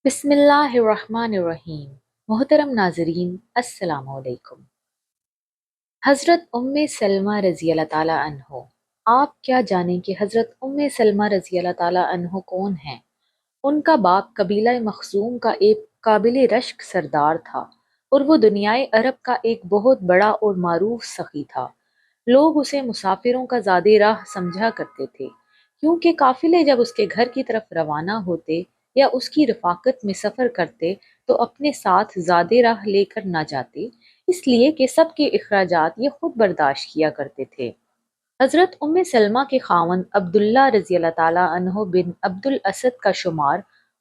بسم اللہ الرحمن الرحیم۔ محترم ناظرین، السلام علیکم۔ حضرت سلمہ رضی اللہ تعالیٰ عنہ، آپ کیا جانیں کہ حضرت سلمہ رضی اللہ تعالیٰ عنہ کون ہیں؟ ان کا باپ قبیلہ مخزوم کا ایک قابل رشک سردار تھا اور وہ دنیائے عرب کا ایک بہت بڑا اور معروف سخی تھا۔ لوگ اسے مسافروں کا زاد راہ سمجھا کرتے تھے، کیونکہ قافلے جب اس کے گھر کی طرف روانہ ہوتے یا اس کی رفاقت میں سفر کرتے تو اپنے ساتھ زاد راہ لے کر نہ جاتے، اس لیے کہ سب کے اخراجات یہ خود برداشت کیا کرتے تھے۔ حضرت سلمہ کے خاوند عبداللہ رضی اللہ تعالیٰ عنہ بن عبد الاسد کا شمار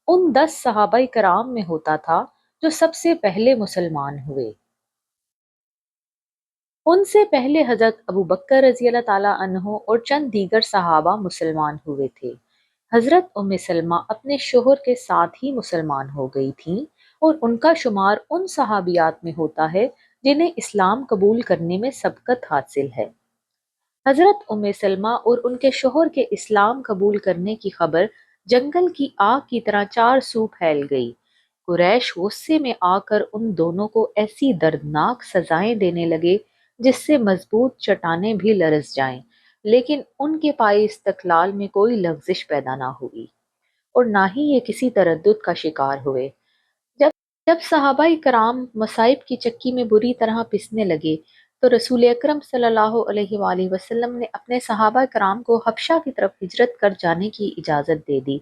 ان 10 صحابہ کرام میں ہوتا تھا جو سب سے پہلے مسلمان ہوئے۔ ان سے پہلے حضرت ابوبکر رضی اللہ تعالیٰ عنہ اور چند دیگر صحابہ مسلمان ہوئے تھے۔ حضرت سلمہ اپنے شوہر کے ساتھ ہی مسلمان ہو گئی تھیں اور ان کا شمار ان صحابیات میں ہوتا ہے جنہیں اسلام قبول کرنے میں سبقت حاصل ہے۔ حضرت سلمہ اور ان کے شوہر کے اسلام قبول کرنے کی خبر جنگل کی آگ کی طرح چار سو پھیل گئی۔ قریش غصے میں آ کر ان دونوں کو ایسی دردناک سزائیں دینے لگے جس سے مضبوط چٹانیں بھی لرز جائیں، لیکن ان کے پائے استقلال میں کوئی لغزش پیدا نہ ہوئی اور نہ ہی یہ کسی تردد کا شکار ہوئے۔ جب جب صحابہ کرام مصائب کی چکی میں بری طرح پسنے لگے تو رسول اکرم صلی اللہ علیہ وآلہ وسلم نے اپنے صحابہ کرام کو حبشہ کی طرف ہجرت کر جانے کی اجازت دے دی۔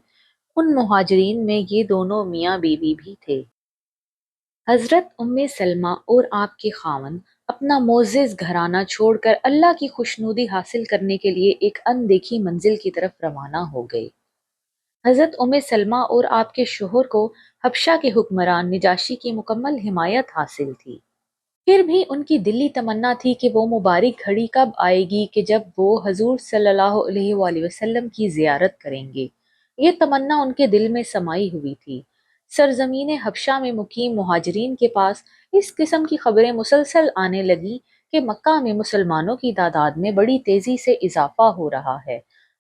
ان مہاجرین میں یہ دونوں میاں بیوی بھی تھے۔ حضرت سلمہ اور آپ کے خاوند اپنا معزز گھرانہ چھوڑ کر اللہ کی خوشنودی حاصل کرنے کے لیے ایک اندیکھی منزل کی طرف روانہ ہو گئے۔ حضرت سلمہ اور آپ کے شوہر کو حبشہ کے حکمران نجاشی کی مکمل حمایت حاصل تھی۔ پھر بھی ان کی دلی تمنا تھی کہ وہ مبارک گھڑی کب آئے گی کہ جب وہ حضور صلی اللہ علیہ وآلہ وسلم کی زیارت کریں گے۔ یہ تمنا ان کے دل میں سمائی ہوئی تھی۔ سرزمین حبشہ میں مقیم مہاجرین کے پاس اس قسم کی خبریں مسلسل آنے لگیں کہ مکہ میں مسلمانوں کی تعداد میں بڑی تیزی سے اضافہ ہو رہا ہے۔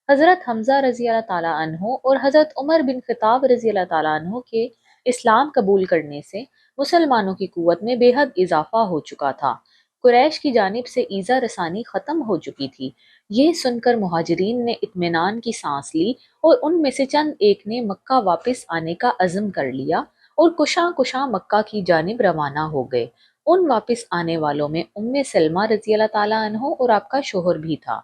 حضرت حمزہ رضی اللہ تعالیٰ عنہ اور حضرت عمر بن خطاب رضی اللہ تعالیٰ عنہ کے اسلام قبول کرنے سے مسلمانوں کی قوت میں بے حد اضافہ ہو چکا تھا۔ قریش کی جانب سے ایذا رسانی ختم ہو چکی تھی۔ یہ سن کر مہاجرین نے اطمینان کی سانس لی اور ان میں سے چند ایک نے مکہ واپس آنے کا عزم کر لیا اور کشاں کشاں مکہ کی جانب روانہ ہو گئے۔ ان واپس آنے والوں میں سلمہ رضی اللہ تعالیٰ عنہ اور آپ کا شوہر بھی تھا۔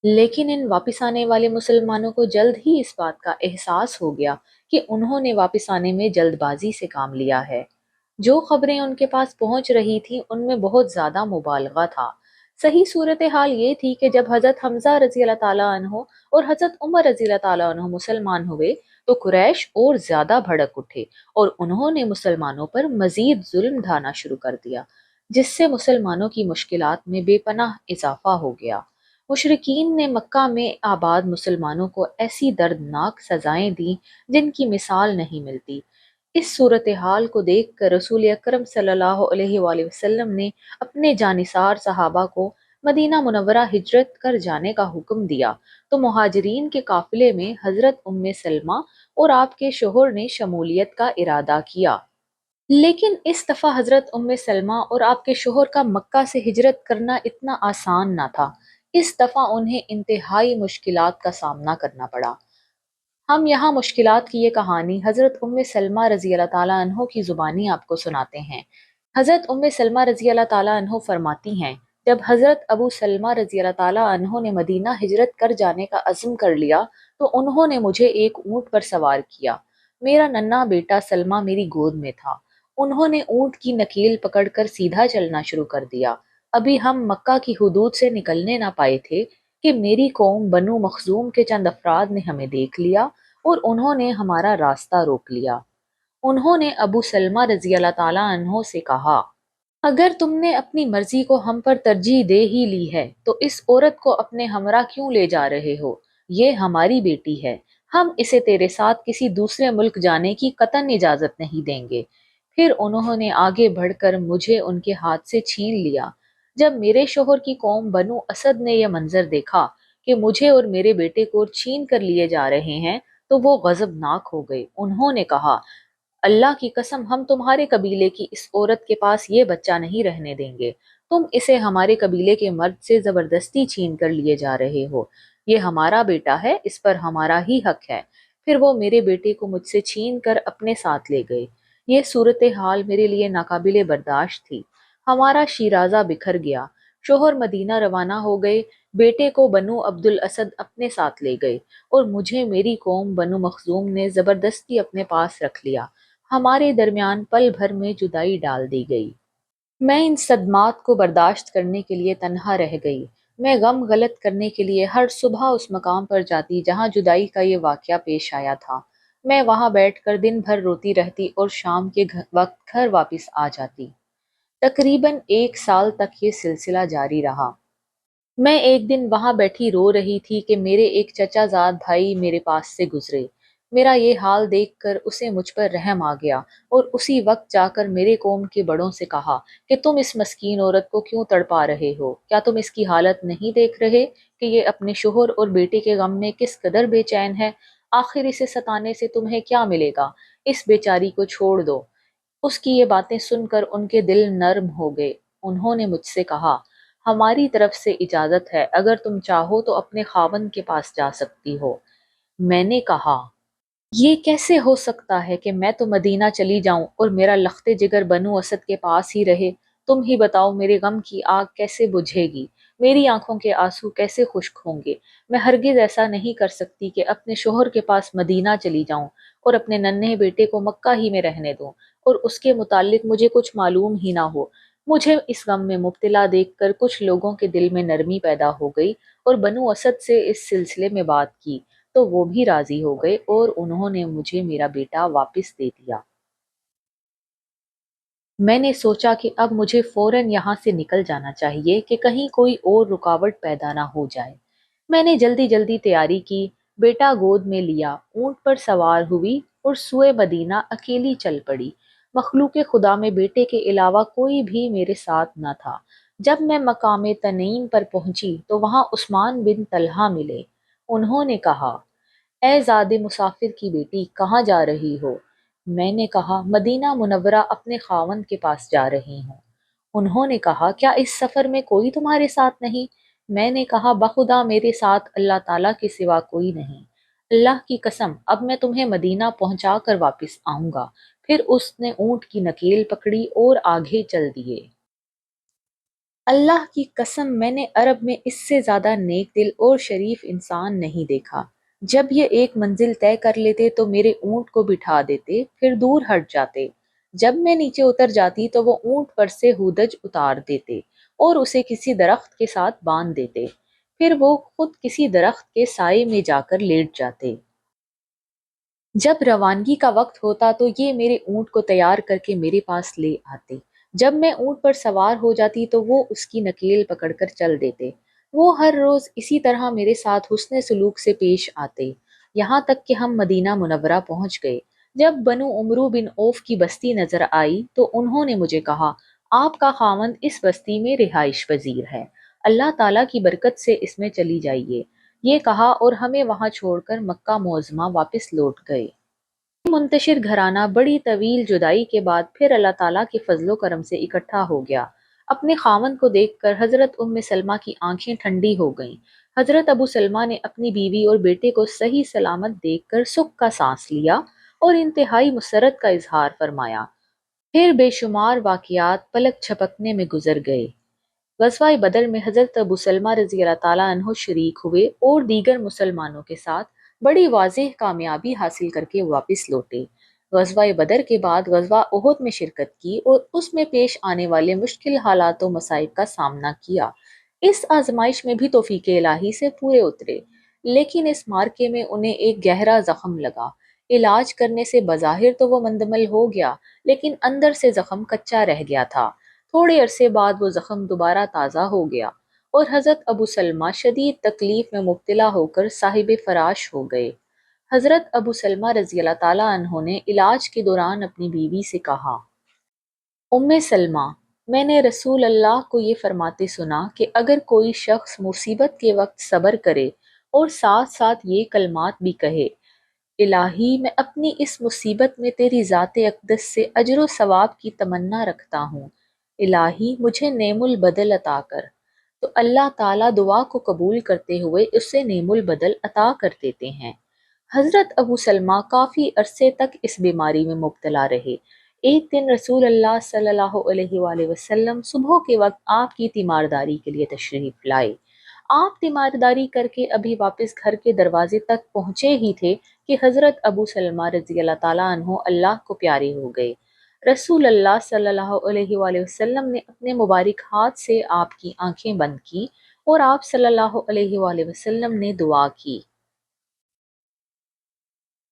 لیکن ان واپس آنے والے مسلمانوں کو جلد ہی اس بات کا احساس ہو گیا کہ انہوں نے واپس آنے میں جلد بازی سے کام لیا ہے۔ جو خبریں ان کے پاس پہنچ رہی تھیں ان میں بہت زیادہ مبالغہ تھا۔ صحیح صورتحال یہ تھی کہ جب حضرت حمزہ رضی اللہ تعالیٰ عنہ اور حضرت عمر رضی اللہ تعالیٰ عنہ مسلمان ہوئے تو قریش اور زیادہ بھڑک اٹھے اور انہوں نے مسلمانوں پر مزید ظلم ڈھانا شروع کر دیا، جس سے مسلمانوں کی مشکلات میں بے پناہ اضافہ ہو گیا۔ مشرکین نے مکہ میں آباد مسلمانوں کو ایسی دردناک سزائیں دیں جن کی مثال نہیں ملتی۔ اس صورتحال کو دیکھ کر رسول اکرم صلی اللہ علیہ وآلہ وسلم نے اپنے جانثار صحابہ کو مدینہ منورہ ہجرت کر جانے کا حکم دیا تو مہاجرین کے قافلے میں حضرت سلمہ اور آپ کے شوہر نے شمولیت کا ارادہ کیا۔ لیکن اس دفعہ حضرت سلمہ اور آپ کے شوہر کا مکہ سے ہجرت کرنا اتنا آسان نہ تھا۔ اس دفعہ انہیں انتہائی مشکلات کا سامنا کرنا پڑا۔ ہم یہاں مشکلات کی یہ کہانی حضرت سلمہ رضی اللہ تعالیٰ عنہ کی زبانی آپ کو سناتے ہیں۔ حضرت سلمہ رضی اللہ تعالیٰ عنہ فرماتی ہیں، جب حضرت ابو سلمہ رضی اللہ تعالیٰ عنہ نے مدینہ ہجرت کر جانے کا عزم کر لیا تو انہوں نے مجھے ایک اونٹ پر سوار کیا۔ میرا ننھا بیٹا سلمہ میری گود میں تھا۔ انہوں نے اونٹ کی نکیل پکڑ کر سیدھا چلنا شروع کر دیا۔ ابھی ہم مکہ کی حدود سے نکلنے نہ پائے تھے کہ میری قوم بنو مخزوم کے چند افراد نے ہمیں دیکھ لیا اور انہوں نے ہمارا راستہ روک لیا۔ انہوں نے ابو سلمہ رضی اللہ تعالیٰ عنہ سے کہا، اگر تم نے اپنی مرضی کو ہم پر ترجیح دے ہی لی ہے تو اس عورت کو اپنے ہمراہ کیوں لے جا رہے ہو؟ یہ ہماری بیٹی ہے، ہم اسے تیرے ساتھ کسی دوسرے ملک جانے کی قطعاً اجازت نہیں دیں گے۔ پھر انہوں نے آگے بڑھ کر مجھے ان کے ہاتھ سے چھین لیا۔ جب میرے شوہر کی قوم بنو اسد نے یہ منظر دیکھا کہ مجھے اور میرے بیٹے کو چھین کر لیے جا رہے ہیں تو وہ غضبناک ہو گئے۔ انہوں نے کہا، اللہ کی قسم ہم تمہارے قبیلے کی اس عورت کے پاس یہ بچہ نہیں رہنے دیں گے۔ تم اسے ہمارے قبیلے کے مرد سے زبردستی چھین کر لیے جا رہے ہو۔ یہ ہمارا بیٹا ہے، اس پر ہمارا ہی حق ہے۔ پھر وہ میرے بیٹے کو مجھ سے چھین کر اپنے ساتھ لے گئے۔ یہ صورتحال میرے لیے ناقابل برداشت تھی۔ ہمارا شیرازہ بکھر گیا۔ شوہر مدینہ روانہ ہو گئے۔ بیٹے کو بنو عبد الاسد اپنے ساتھ لے گئے اور مجھے میری قوم بنو مخزوم نے زبردستی اپنے پاس رکھ لیا۔ ہمارے درمیان پل بھر میں جدائی ڈال دی گئی۔ میں ان صدمات کو برداشت کرنے کے لیے تنہا رہ گئی۔ میں غم غلط کرنے کے لیے ہر صبح اس مقام پر جاتی جہاں جدائی کا یہ واقعہ پیش آیا تھا۔ میں وہاں بیٹھ کر دن بھر روتی رہتی اور شام کے وقت گھر واپس آ جاتی۔ تقریباً 1 سال تک یہ سلسلہ جاری رہا۔ میں ایک دن وہاں بیٹھی رو رہی تھی کہ میرے ایک چچا زاد بھائی میرے پاس سے گزرے۔ میرا یہ حال دیکھ کر اسے مجھ پر رحم آ گیا اور اسی وقت جا کر میرے قوم کے بڑوں سے کہا کہ تم اس مسکین عورت کو کیوں تڑپا رہے ہو؟ کیا تم اس کی حالت نہیں دیکھ رہے کہ یہ اپنے شوہر اور بیٹے کے غم میں کس قدر بے چین ہے؟ آخر اسے ستانے سے تمہیں کیا ملے گا؟ اس بیچاری کو چھوڑ دو۔ اس کی یہ باتیں سن کر ان کے دل نرم ہو گئے۔ انہوں نے مجھ سے کہا، ہماری طرف سے اجازت ہے، اگر تم چاہو تو اپنے خاوند کے پاس جا سکتی ہو۔ میں نے کہا، یہ کیسے ہو سکتا ہے کہ میں تو مدینہ چلی جاؤں اور میرا لخت جگر بنو اسد کے پاس ہی رہے؟ تم ہی بتاؤ میرے غم کی آگ کیسے بجھے گی؟ میری آنکھوں کے آنسو کیسے خشک ہوں گے؟ میں ہرگز ایسا نہیں کر سکتی کہ اپنے شوہر کے پاس مدینہ چلی جاؤں اور اپنے ننھے بیٹے کو مکہ ہی میں رہنے دوں اور اس کے متعلق مجھے کچھ معلوم ہی نہ ہو۔ مجھے اس غم میں مبتلا دیکھ کر کچھ لوگوں کے دل میں نرمی پیدا ہو گئی اور بنو اسد سے اس سلسلے میں بات کی تو وہ بھی راضی ہو گئے اور انہوں نے مجھے میرا بیٹا واپس دے دیا۔ میں نے سوچا کہ اب مجھے فوراً یہاں سے نکل جانا چاہیے کہ کہیں کوئی اور رکاوٹ پیدا نہ ہو جائے۔ میں نے جلدی جلدی تیاری کی، بیٹا گود میں لیا، اونٹ پر سوار ہوئی اور سوئے مدینہ اکیلی چل پڑی۔ مخلوق خدا میں بیٹے کے علاوہ کوئی بھی میرے ساتھ نہ تھا۔ جب میں مقام تنعیم پر پہنچی تو وہاں عثمان بن طلحہ ملے۔ انہوں نے کہا، اے زاد مسافر کی بیٹی، کہاں جا رہی ہو؟ میں نے کہا، مدینہ منورہ اپنے خاوند کے پاس جا رہی ہوں۔ انہوں نے کہا، کیا اس سفر میں کوئی تمہارے ساتھ نہیں؟ میں نے کہا، بخدا میرے ساتھ اللہ تعالیٰ کے سوا کوئی نہیں۔ اللہ کی قسم اب میں تمہیں مدینہ پہنچا کر واپس آؤں گا۔ پھر اس نے اونٹ کی نکیل پکڑی اور آگے چل دیے۔ اللہ کی قسم میں نے عرب میں اس سے زیادہ نیک دل اور شریف انسان نہیں دیکھا۔ جب یہ ایک منزل طے کر لیتے تو میرے اونٹ کو بٹھا دیتے، پھر دور ہٹ جاتے۔ جب میں نیچے اتر جاتی تو وہ اونٹ پر سے ہودج اتار دیتے اور اسے کسی درخت کے ساتھ باندھ دیتے۔ پھر وہ خود کسی درخت کے سائے میں جا کر لیٹ جاتے۔ جب روانگی کا وقت ہوتا تو یہ میرے اونٹ کو تیار کر کے میرے پاس لے آتے۔ جب میں اونٹ پر سوار ہو جاتی تو وہ اس کی نکیل پکڑ کر چل دیتے۔ وہ ہر روز اسی طرح میرے ساتھ حسن سلوک سے پیش آتے، یہاں تک کہ ہم مدینہ منورہ پہنچ گئے۔ جب بنو عمرو بن عوف کی بستی نظر آئی تو انہوں نے مجھے کہا، آپ کا خاوند اس بستی میں رہائش پذیر ہے، اللہ تعالیٰ کی برکت سے اس میں چلی جائیے۔ یہ کہا اور ہمیں وہاں چھوڑ کر مکہ معظمہ واپس لوٹ گئے۔ منتشر گھرانہ بڑی طویل جدائی کے بعد پھر اللہ تعالیٰ کے فضل و کرم سے اکٹھا ہو گیا۔ اپنے خاوند کو دیکھ کر حضرت ام سلمہ کی آنکھیں ٹھنڈی ہو گئیں۔ حضرت ابو سلمہ نے اپنی بیوی اور بیٹے کو صحیح سلامت دیکھ کر سکھ کا سانس لیا اور انتہائی مسرت کا اظہار فرمایا۔ پھر بے شمار واقعات پلک جھپکنے میں گزر گئے۔ غزوہ بدر میں حضرت ابو سلمہ رضی اللہ تعالیٰ عنہ شریک ہوئے اور دیگر مسلمانوں کے ساتھ بڑی واضح کامیابی حاصل کر کے واپس لوٹے۔ غزوہ بدر کے بعد غزوہ احد میں شرکت کی اور اس میں پیش آنے والے مشکل حالات و مصائب کا سامنا کیا۔ اس آزمائش میں بھی توفیق الہی سے پورے اترے، لیکن اس مارکے میں انہیں ایک گہرا زخم لگا۔ علاج کرنے سے بظاہر تو وہ مندمل ہو گیا، لیکن اندر سے زخم کچا رہ گیا تھا۔ تھوڑے عرصے بعد وہ زخم دوبارہ تازہ ہو گیا اور حضرت ابو سلمہ شدید تکلیف میں مبتلا ہو کر صاحب فراش ہو گئے۔ حضرت ابو سلمہ رضی اللہ تعالیٰ عنہ نے علاج کے دوران اپنی بیوی سے کہا، ام سلمہ، میں نے رسول اللہ کو یہ فرماتے سنا کہ اگر کوئی شخص مصیبت کے وقت صبر کرے اور ساتھ ساتھ یہ کلمات بھی کہے، الہی میں اپنی اس مصیبت میں تیری ذات اقدس سے اجر و ثواب کی تمنا رکھتا ہوں، الہی مجھے نعم البدل عطا کر۔ تو اللہ تعالیٰ دعا کو قبول کرتے ہوئے اسے نعم البدل عطا کر دیتے ہیں۔ حضرت ابو سلمہ کافی عرصے تک اس بیماری میں مبتلا رہے۔ ایک دن رسول اللہ صلی اللہ علیہ وآلہ وسلم صبح کے وقت آپ کی تیمارداری کے لیے تشریف لائے۔ آپ تیمارداری کر کے ابھی واپس گھر کے دروازے تک پہنچے ہی تھے کہ حضرت ابو سلمہ رضی اللہ تعالیٰ عنہ اللہ کو پیارے ہو گئے۔ رسول اللہ صلی اللہ علیہ وآلہ وسلم نے اپنے مبارک ہاتھ سے آپ کی آنکھیں بند کی اور آپ صلی اللہ علیہ وآلہ وسلم نے دعا کی،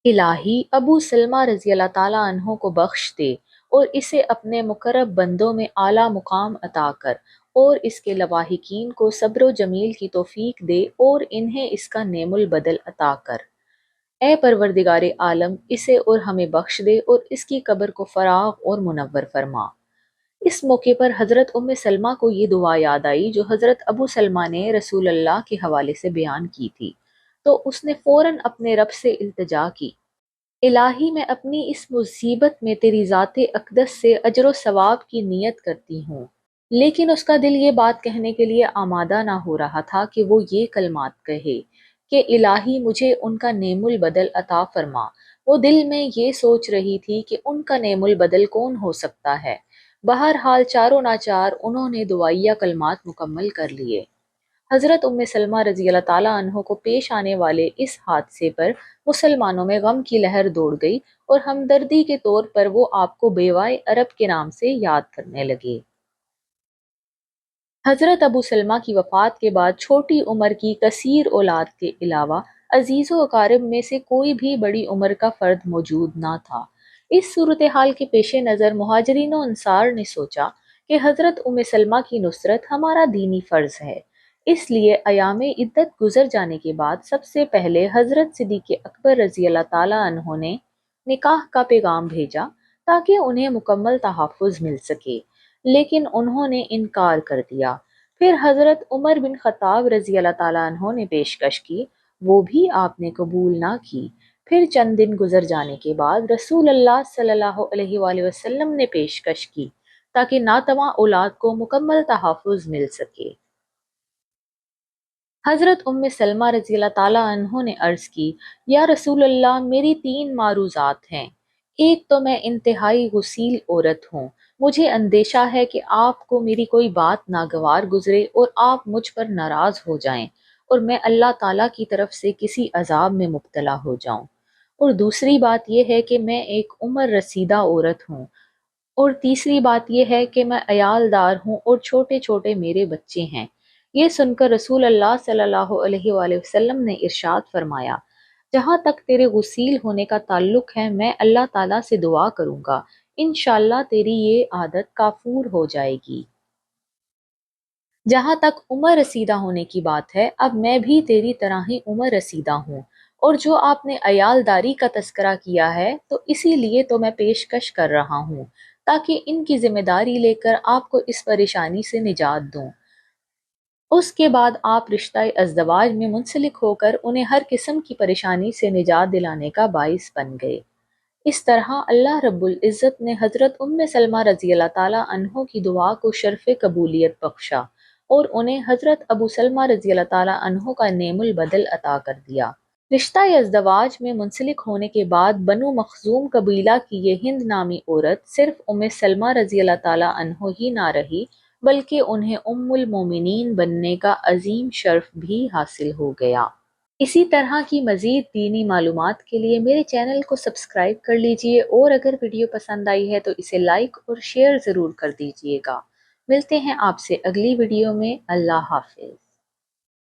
الہی ابو سلمہ رضی اللہ تعالیٰ عنہ کو بخش دے اور اسے اپنے مقرب بندوں میں اعلیٰ مقام عطا کر، اور اس کے لواحقین کو صبر و جمیل کی توفیق دے اور انہیں اس کا نعم البدل عطا کر۔ اے پروردگار عالم، اسے اور ہمیں بخش دے اور اس کی قبر کو فراغ اور منور فرما۔ اس موقع پر حضرت ام سلمہ کو یہ دعا یاد آئی جو حضرت ابو سلمہ نے رسول اللہ کے حوالے سے بیان کی تھی، تو اس نے فوراً اپنے رب سے التجا کی، الہی میں اپنی اس مصیبت میں تیری ذات اقدس سے اجر و ثواب کی نیت کرتی ہوں۔ لیکن اس کا دل یہ بات کہنے کے لیے آمادہ نہ ہو رہا تھا کہ وہ یہ کلمات کہے کہ الہی مجھے ان کا نعم البدل عطا فرما۔ وہ دل میں یہ سوچ رہی تھی کہ ان کا نعم البدل کون ہو سکتا ہے۔ بہرحال چاروں ناچار انہوں نے دعائیہ کلمات مکمل کر لیے۔ حضرت ام سلمہ رضی اللہ تعالیٰ عنہ کو پیش آنے والے اس حادثے پر مسلمانوں میں غم کی لہر دوڑ گئی اور ہمدردی کے طور پر وہ آپ کو بیوائے عرب کے نام سے یاد کرنے لگے۔ حضرت ابو سلمہ کی وفات کے بعد چھوٹی عمر کی کثیر اولاد کے علاوہ عزیز و اقارب میں سے کوئی بھی بڑی عمر کا فرد موجود نہ تھا۔ اس صورتحال کے پیش نظر مہاجرین و انصار نے سوچا کہ حضرت ام سلمہ کی نصرت ہمارا دینی فرض ہے، اس لیے ایام عدت گزر جانے کے بعد سب سے پہلے حضرت صدیق اکبر رضی اللہ تعالیٰ عنہ نے نکاح کا پیغام بھیجا تاکہ انہیں مکمل تحفظ مل سکے، لیکن انہوں نے انکار کر دیا۔ پھر حضرت عمر بن خطاب رضی اللہ تعالیٰ عنہ نے پیشکش کی، وہ بھی آپ نے قبول نہ کی۔ پھر چند دن گزر جانے کے بعد رسول اللہ صلی اللہ علیہ وآلہ وسلم نے پیشکش کی تاکہ ناتواں اولاد کو مکمل تحفظ مل سکے۔ حضرت ام سلمہ رضی اللہ تعالیٰ عنہ نے عرض کی، یا رسول اللہ، میری تین معروضات ہیں۔ ایک تو میں انتہائی غسیل عورت ہوں، مجھے اندیشہ ہے کہ آپ کو میری کوئی بات ناگوار گزرے اور آپ مجھ پر ناراض ہو جائیں اور میں اللہ تعالیٰ کی طرف سے کسی عذاب میں مبتلا ہو جاؤں۔ اور دوسری بات یہ ہے کہ میں ایک عمر رسیدہ عورت ہوں، اور تیسری بات یہ ہے کہ میں عیال دار ہوں اور چھوٹے چھوٹے میرے بچے ہیں۔ یہ سن کر رسول اللہ صلی اللہ علیہ وآلہ وسلم نے ارشاد فرمایا، جہاں تک تیرے غسیل ہونے کا تعلق ہے میں اللہ تعالیٰ سے دعا کروں گا، انشاءاللہ تیری یہ عادت کافور ہو جائے گی۔ جہاں تک عمر رسیدہ ہونے کی بات ہے، اب میں بھی تیری طرح ہی عمر رسیدہ ہوں، اور جو آپ نے عیال داری کا تذکرہ کیا ہے تو اسی لیے تو میں پیشکش کر رہا ہوں تاکہ ان کی ذمہ داری لے کر آپ کو اس پریشانی سے نجات دوں۔ اس کے بعد آپ رشتہ ازدواج میں منسلک ہو کر انہیں ہر قسم کی پریشانی سے نجات دلانے کا باعث بن گئے۔ اس طرح اللہ رب العزت نے حضرت ام سلمہ رضی اللہ تعالیٰ عنہ کی دعا کو شرف قبولیت بخشا اور انہیں حضرت ابو سلمہ رضی اللہ تعالیٰ عنہ کا نعم البدل عطا کر دیا۔ رشتہ ازدواج میں منسلک ہونے کے بعد بنو مخزوم قبیلہ کی یہ ہند نامی عورت صرف ام سلمہ رضی اللہ تعالیٰ عنہ ہی نہ رہی، بلکہ انہیں ام المومنین بننے کا عظیم شرف بھی حاصل ہو گیا۔ اسی طرح کی مزید دینی معلومات کے لیے میرے چینل کو سبسکرائب کر لیجئے، اور اگر ویڈیو پسند آئی ہے تو اسے لائک اور شیئر ضرور کر دیجئے گا۔ ملتے ہیں آپ سے اگلی ویڈیو میں۔ اللہ حافظ۔